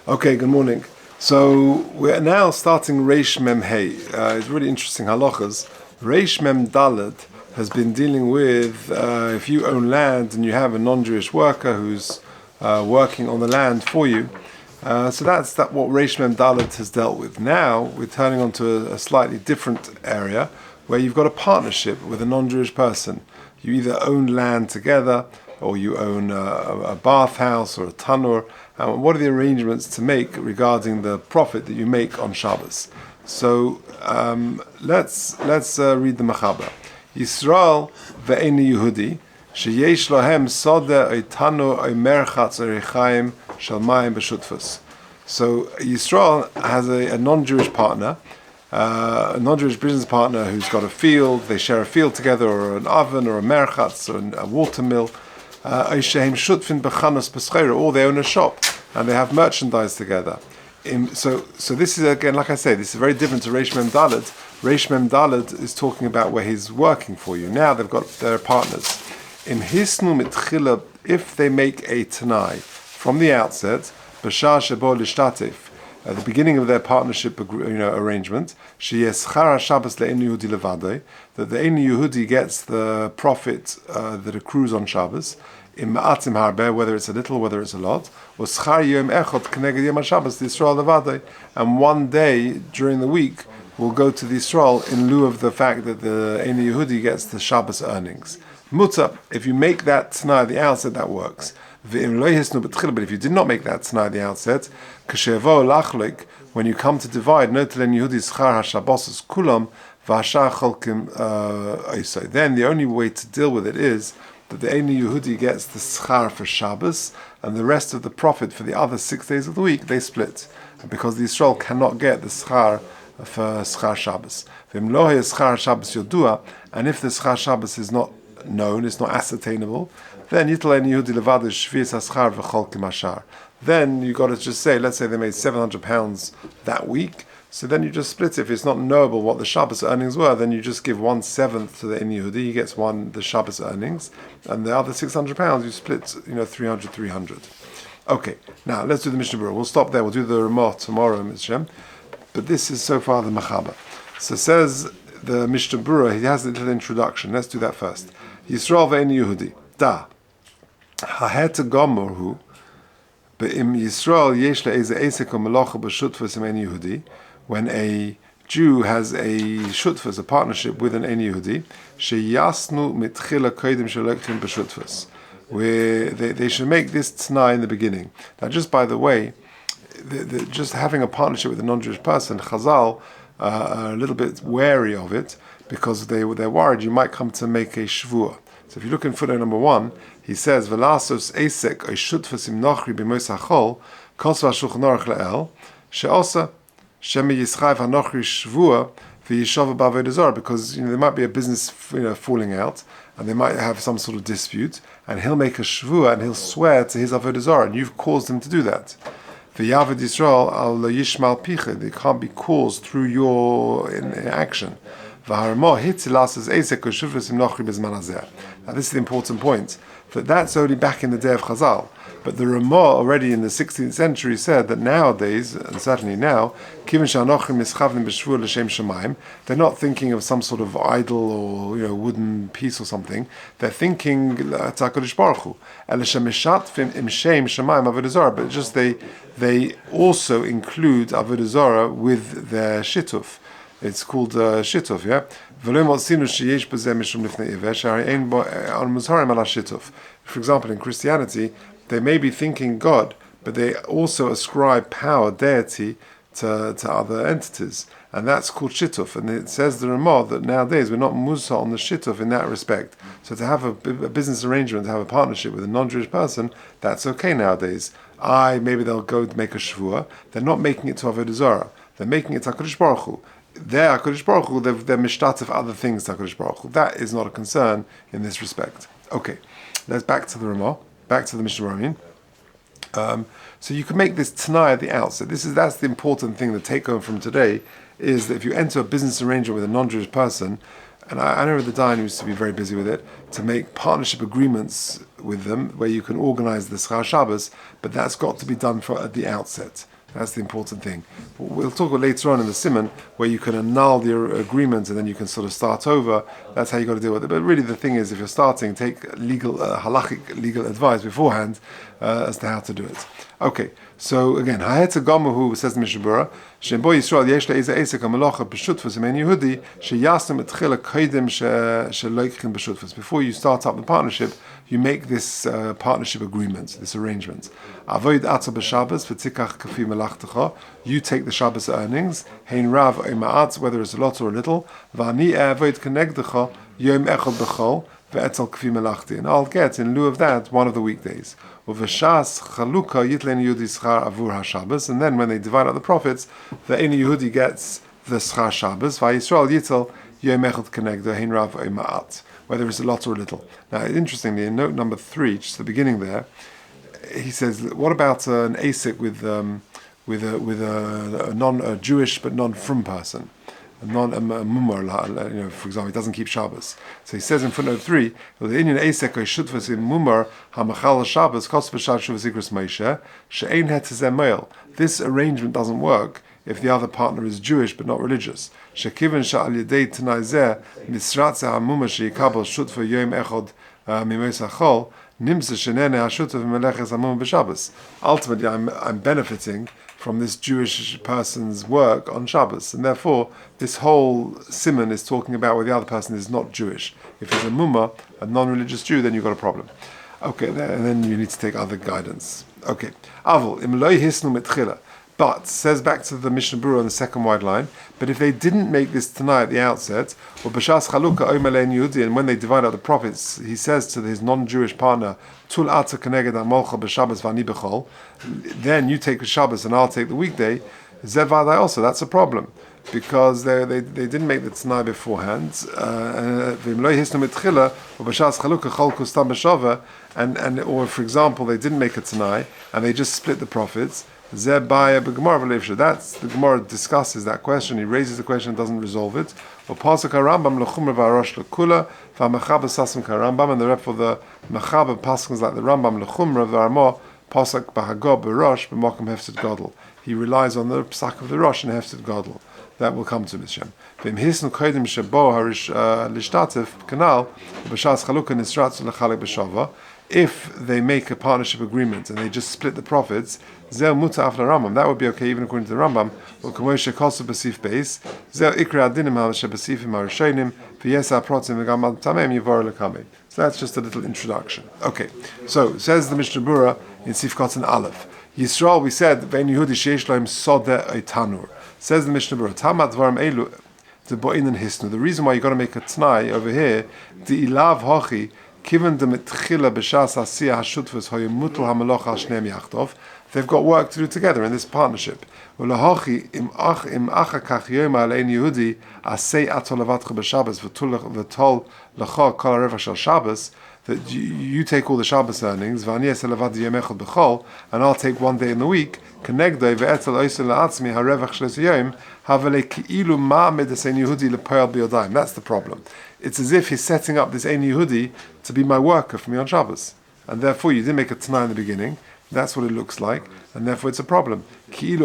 Okay, good morning. So we're now starting Reish Mem Hey. It's really interesting halachas. Reish Mem Daled has been dealing with if you own land and you have a non-Jewish worker who's working on the land for you. So that's what Reish Mem Daled has dealt with. Now we're turning on to a slightly different area where you've got a partnership with a non-Jewish person. You either own land together or you own a bathhouse or a tanur. What are the arrangements to make regarding the profit that you make on Shabbos? So let's read the Mechaber. Yisrael ve'eni Yehudi sheyesh lohem soda oy tanur oy merchatz oy Chaim shel mayim b'shutfus. So Yisrael has a non-Jewish partner, a non-Jewish business partner who's got a field. They share a field together, or an oven, or a merchatz, or a water mill. Or they own a shop and they have merchandise together. So this is, again, like I say, this is very different to Reish Mem Daled. Reish Mem Daled is talking about where he's working for you. Now they've got their partners. If they make a tanai from the outset, at the beginning of their partnership arrangement, that the Ein Yehudi gets the profit that accrues on Shabbos, whether it's a little, whether it's a lot, and one day during the week will go to the Yisrael in lieu of the fact that the Ein Yehudi gets the Shabbos earnings. Mutter, if you make that tonight at the outset, that works. But if you did not make that tonight at the outset, when you come to divide, then the only way to deal with it is that the Ein Yehudi gets the schar for Shabbos, and the rest of the profit for the other 6 days of the week, they split. And because the Yisrael cannot get the schar for schar Shabbos. And if the schar Shabbos is not known, it's not ascertainable, then then you got to just say, let's say they made £700 that week, so then you just split it. If it's not knowable what the Shabbos earnings were, then you just give 1/7 to the Ein Yehudi. He gets the Shabbos earnings, and the other £600 you split, 300. Okay, now let's do the Mishnah Berurah. We'll stop there. We'll do the Ramah tomorrow, Mr. But this is so far the Mechaber. So says the Mishnah Berurah, he has a little introduction. Let's do that first. Yisrael ve'Ein Yehudi. Da. Ha'het gomorhu. Be'im Yisrael yesh le'eze esek o melocha b'shutfus im Ein Yehudi. When a Jew has a shutfus, a partnership with an Ein Yehudi, sheyasnu mitchila kodim shelokchim b'shutfus. Where they should make this t'nai in the beginning. Now, just by the way, just having a partnership with a non-Jewish person, Chazal are a little bit wary of it because they're worried you might come to make a shvua. So if you look in footnote number 1, he says, "Velasos esek oy shutfus im nochri b'mos hachol kosva shulchan aruch le'el she'osa shemi yischayv hanochri shvua v'yishova b'avodah zarah," because there might be a business falling out and they might have some sort of dispute, and he'll make a shvua and he'll swear to his avodah zarah, and you've caused him to do that. V'yavad Yisrael al yishmal picha, they can't be caused through your action. Now this is the important point, that that's only back in the day of Chazal. But the Ramah already in the 16th century said that nowadays, and certainly now, they're not thinking of some sort of idol or wooden piece or something. They're thinking HaKadosh Baruch Hu. But just they also include Avodah Zarah with their shituf. It's called shituf, yeah? For example, in Christianity, they may be thinking God, but they also ascribe power, deity, to other entities. And that's called shituf. And it says the Ramah that nowadays we're not musa on the shituf in that respect. So to have a business arrangement, to have a partnership with a non-Jewish person, that's okay nowadays. Maybe they'll go make a shvua. They're not making it to Avodah Zarah. They're making it to HaKadosh Baruch Hu. They're HaKadosh Baruch Hu, they're mishtat of other things to HaKadosh Baruch Hu. That is not a concern in this respect. Okay, let's back to the Ramah, back to the Mishnah Berurah. So you can make this t'nai at the outset. That's the important thing, the take home from today, is that if you enter a business arrangement with a non-Jewish person, and I know the Dayan used to be very busy with it, to make partnership agreements with them where you can organize the Schar Shabbos, but that's got to be done at the outset. That's the important thing. We'll talk about later on in the Siman where you can annul the agreement and then you can sort of start over. That's how you got to deal with it. But really, the thing is, if you're starting, take legal, halachic legal advice beforehand as to how to do it. Okay, so again, Hayetza Gomahu says the Mechaber, Shembo Yisrael Yesh Le'ezeh Esek HaMelacha B'Shutfus Emen Yehudi Sheyasem Etchila Kodim Sheloikchin B'Shutfus. Before you start up the partnership, you make this partnership agreement, this arrangement. Avoid Atza B'Shabbos V'Tikach Kafi Melachtecha. You take the Shabbos earnings. Hein Rav Oima'at, whether it's a lot or a little. V'Ani Avoid Kenegdecha Yom Echad B'Chol Ve'etzal Kafi Melachti. And I'll get in lieu of that one of the weekdays. Uveshas chaluka yitlen Yehudi schar avur haShabbos, and then when they divide out the profits, the Ein Yehudi gets the schar Shabbos. VaYisrael yitel yom echad kenegdo hein rav oima'at, whether it's a lot or a little. Now, interestingly, in note number 3, just the beginning there, he says, what about an asik with a non-Jewish but non-frum person? A mumar, for example, he doesn't keep Shabbos. So he says in footnote 3, the Indian Asek Shutfas in mumar hamachal Shabbos kos b'shad shuvas Moshe she'ein hetizem male. This arrangement doesn't work if the other partner is Jewish but not religious. Shekiven sha'al yedei t'nai zeh misratze hamumar she'yikabel shutfa yom echad mimos hachol nimsa shenene hashutfa v'meleches hamumar b'Shabbos. Ultimately, I'm benefiting from this Jewish person's work on Shabbos, and therefore this whole siman is talking about where the other person is not Jewish. If he's a mumma, a non-religious Jew, then you've got a problem. Okay, and then you need to take other guidance. Okay, Avol im lo hisnu mitchila. But, says back to the Mishnah Berurah on the second wide line, but if they didn't make this tonight at the outset, or b'shas chaluka oimelein Yehudi, and when they divide out the profits, he says to his non-Jewish partner, tul atza keneged amolcha b'Shabbos v'ani b'chol, then you take the Shabbos and I'll take the weekday, zevadai also, that's a problem, because they didn't make the tonight beforehand, v'im lo hisnu mitchila, or b'shas chaluka chol kustam b'shava, and or for example, they didn't make a tonight, and they just split the profits. That's the Gemara discusses that question. He raises the question and doesn't resolve it. And the rep for the Mechaber paskins like the Rambam lechumra v'armo pasak b'hagob b'rosh b'mokum hefted gadol. He relies on the psak of the rosh and hefted gadol. That will come to Mishem. V'im hisnu kodim shebo harish lishtatif kanal b'shas chalukah nisratz l'chalek b'shava. If they make a partnership agreement and they just split the profits, zel muta after Rambam, that would be okay even according to the Rambam. Or k'moshe kosu b'sif beis, zel ikra adinim ha'asher b'sifim ha'rishonim, v'yesa protzim v'gam tamem yivar l'kamei. So that's just a little introduction. Okay, so says the Mishnah Berurah in Sifkot and Aleph. Yisrael, we said, v'ein Yehudi sheish loim sodeh eitanur. Says the Mishnah Berurah, Tamad dvarim elu to bo'in and hisnu. The reason why you got to make a t'nai over here, the ilav hochi, given the mitchila b'shas asiyah hashutfus hoyemutul hamelocha al shneim yachtov, they've got work to do together in this partnership. Ulahochi im achakach yoma alein Yehudi asay atol levatcha b'Shabbos v'tol lecha kol harevach shel Shabbos, that you take all the Shabbos earnings, v'ani esel levad yom echad b'chol, and I'll take one day in the week. Kenegdoi ve'etel oisel la'atzmi harevach shel yom havele ki'ilu ma'amed es ein Yehudi lepoel b'yodayim. That's the problem. It's as if he's setting up this Ein Yehudi to be my worker for me on Shabbos. And therefore you didn't make a Tanai in the beginning. That's what it looks like. And therefore it's a problem. You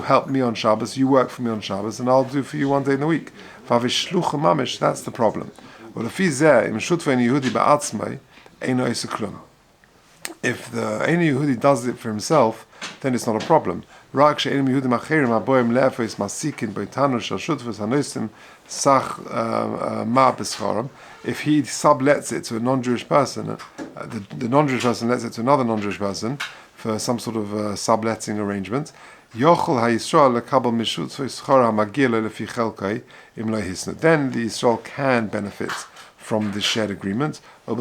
help me on Shabbos, you work for me on Shabbos, and I'll do for you one day in the week. That's the problem. If the Ein Yehudi does it for himself, then it's not a problem. If he sublets it to a non-Jewish person, the non-Jewish person lets it to another non-Jewish person for some sort of subletting arrangement, then the Yisrael can benefit from the shared agreement, so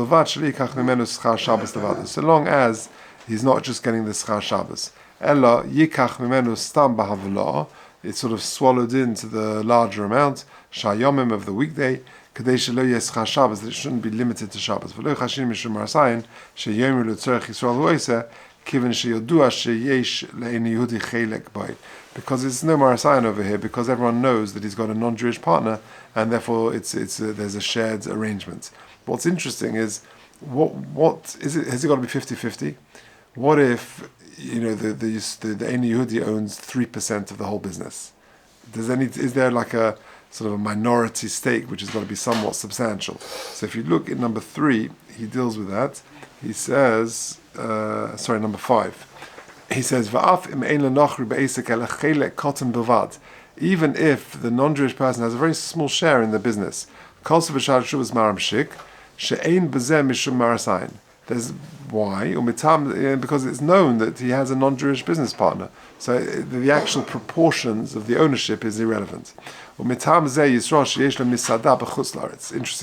long as he's not just getting the schar Shabbos. Ella yikach mimenu stam b'havla, it's sort of swallowed into the larger amount, shayomim of the weekday, kadei shelo yeschar Shabbos, that it shouldn't be limited to Shabbos. V'lo chashin mishum marasayin, sheyomu l'tzorech Yisrael huoiseh, kiven sheyodua sheyesh le'en Yehudi chelek bay. Because it's no marasayin over here, because everyone knows that he's got a non-Jewish partner, and therefore there's a shared arrangement. What's interesting is, what is it? Has it got to be 50-50? What if the Ein Yehudi owns 3% of the whole business? Is there like a sort of a minority stake which has got to be somewhat substantial? So if you look at number 3, he deals with that. He says, number 5. He says, even if the non-Jewish person has a very small share in the business, there's why? Because it's known that he has a non-Jewish business partner. So the actual proportions of the ownership is irrelevant. Interesting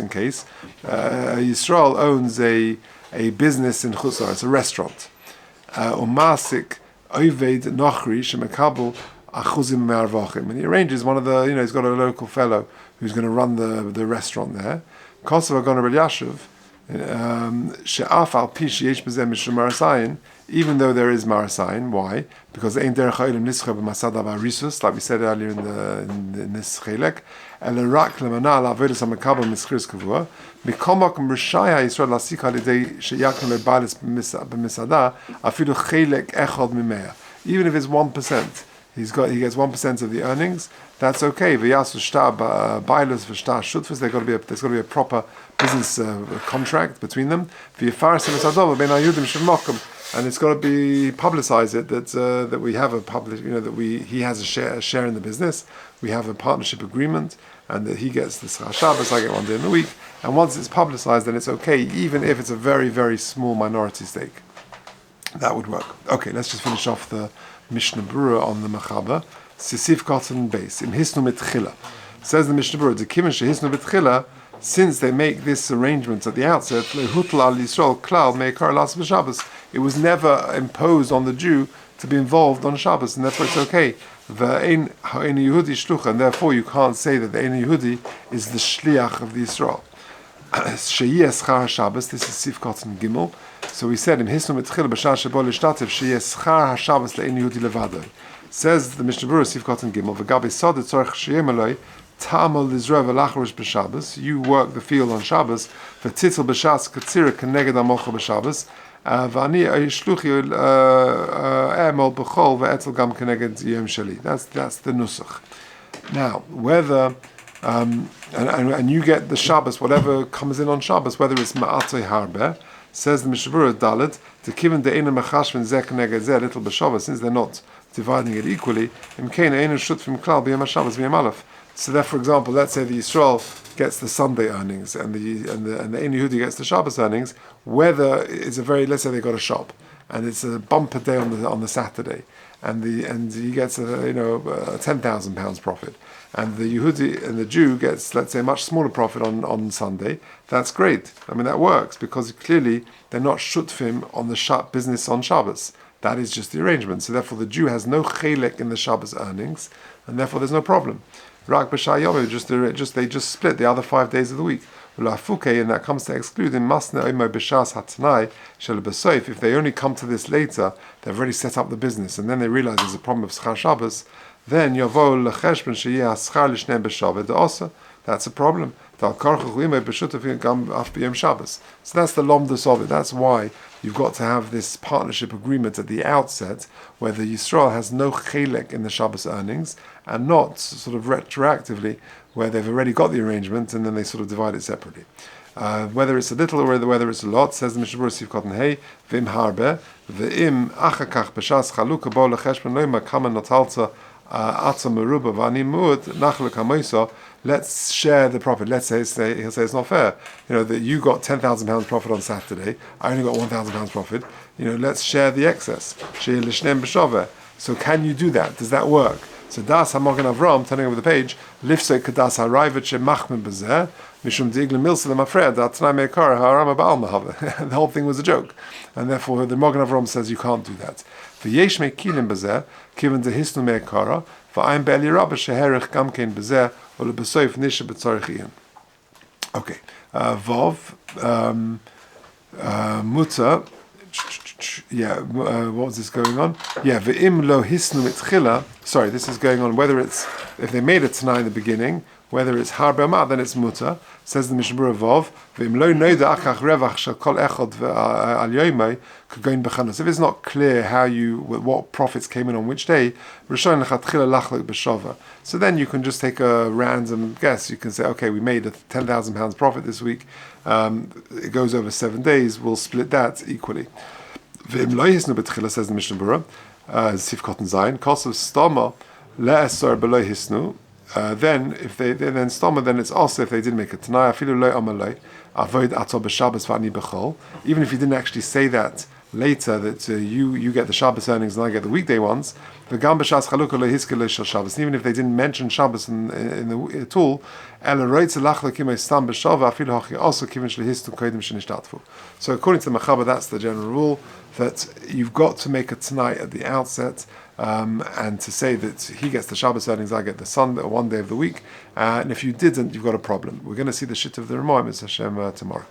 case. Yisrael owns a business in Chutz La'aretz, a restaurant. And he arranges one of the, he's got a local fellow who's going to run the restaurant there. Even though there is marasayin, why? Because like we said earlier in this chilek, even if it's 1%. He gets 1% of the earnings. That's okay. There's got to be a proper business contract between them. And it's got to be publicized that we have he has a share in the business. We have a partnership agreement, and that he gets the Schar Shabbos, I get one day in the week. And once it's publicized, then it's okay, even if it's a very, very small minority stake. That would work. Okay, let's just finish off the Mishnah Berurah on the Mechaber. Sisif Cotton Base. Im Hisnu Mitchila. Says the Mishnah Berurah, the Kimin Shehisnu Mitchila, since they make this arrangement at the outset, Lehutal al Yisrael Klal Meikar Las B'Shabbos. It was never imposed on the Jew to be involved on Shabbos, and therefore it's okay. Ve'ein ha'ein Yehudi shlucha, and therefore you can't say that the Ein Yehudi is the shliach of the Yisrael. Sheyeh Schar Shabbos. This is Sif Cotton Gimel. So we said in Hisnu Mitchila B'Shar Shebo L'Shtatev Sheyeh Schar HaShabbos Le'ein Yehudi Levado. Says the Mishnah Berurah Sif Cotton Gimel V'gabi Sodet Tzorech Sheyeh Maloi Ta'amol Lizrov V'Lachrosh B'Shabbos. You work the field on Shabbos. V'Titzel B'Shas Katzira Keneged Amocha B'Shabbos. V'ani Shluchi Emol B'Chol V'Etzel Gam Keneged Yom Shali. That's the nusach. Now, whether and you get the Shabbos, whatever comes in on Shabbos, whether it's Ma'atei Harbe, says the Mishnah Berurah Dalet, to kiven the Eina Mechashven Zeh Keneged Zeh little b'Shabbos, since they're not dividing it equally. Imkein Eina Shutfim Klal B'Yom HaShabbos B'Yom Aleph. So that, for example, let's say the Yisrael gets the Sunday earnings and the Ein Yehudi gets the Shabbos earnings. Whether it's let's say they got a shop and it's a bumper day on the Saturday, and he gets a £10,000 profit, and the Yehudi and the Jew gets, let's say, a much smaller profit on Sunday. That's great. I mean, that works because clearly they're not shutfim on the business on Shabbos. That is just the arrangement. So therefore, the Jew has no chelek in the Shabbos earnings, and therefore there's no problem. Rak b'shayom, they just split the other 5 days of the week. And that comes to exclude in masne oimo b'shas hatanai shel b'soif. If they only come to this later, they've already set up the business, and then they realize there's a problem of schar Shabbos. Then yavo lecheshbon sheyeh schar l'shnei b'shaved de'osa. That's a problem. So that's the lomdus of it. That's why you've got to have this partnership agreement at the outset, where the Yisrael has no chelek in the Shabbos earnings, and not sort of retroactively, where they've already got the arrangement and then they sort of divide it separately. Whether it's a little or whether it's a lot, says the Mechaber Sif Cotton Hey, v'im harbe, v'im achakach b'shas chaluka bo lecheshbon loima kama notalta atzah meruba v'ani mu'ud nachle kamoisa. Let's share the profit. Let's say he'll say it's not fair. That you got £10,000 profit on Saturday. I only got £1,000 profit. Let's share the excess. So can you do that? Does that work? So Das Hamogen Avram, turning over the page, Lifsei Kadas Harayvet Shemachmin Bezeh, Mishum Digle Milsa Mafred, Atnai Mekar Harama Baalmahav. The whole thing was a joke. And therefore the Mogen Avram says you can't do that. V'yesh Mekilim Bezeh, Kiven de Hisnu Mekara, V'ayim Be'eli Rabba Sheherich Gamkein Bezeh, Ole Besoif Nisha Betzorichian. Okay. Vov, Mutter, what was this going on? Ve'im lo hisnu mitchila. Sorry, this is going on whether it's, if they made it tonight in the beginning, whether it's har b'ma, then it's mutter. Says the Mechaber Vov, V'im lo noida achach revach shel kol echad al yomai kagoin b'chanos. If it's not clear what profits came in on which day, Rishon lechatchila lachlok b'shova. So then you can just take a random guess. You can say, okay, we made a £10,000 profit this week. It goes over 7 days. We'll split that equally. V'im lo hisnu b'tchila, says the Mechaber, Sifkot and Zayin, Kosav Stoma le'esor below hisnu. Then if they then stoma, then it's also if they didn't make a tanai. Afilu lo amalei avoid ato b'Shabbos v'ani b'chol. Even if you didn't actually say that later, that you get the Shabbos earnings and I get the weekday ones. V'gam b'shas chalukah lo hiske lo shel Shabbos. Even if they didn't mention Shabbos in the at all, ela roitz lach lekimei stam b'shava afilu hachi also kivin shel histu kodim shenishtatfu. So according to the Mechaber, that's the general rule, that you've got to make a tonight at the outset, and to say that he gets the Shabbos earnings, I get the Sunday, or one day of the week, and if you didn't, you've got a problem. We're going to see the shit of the Ramah, Mr. Hashem, tomorrow.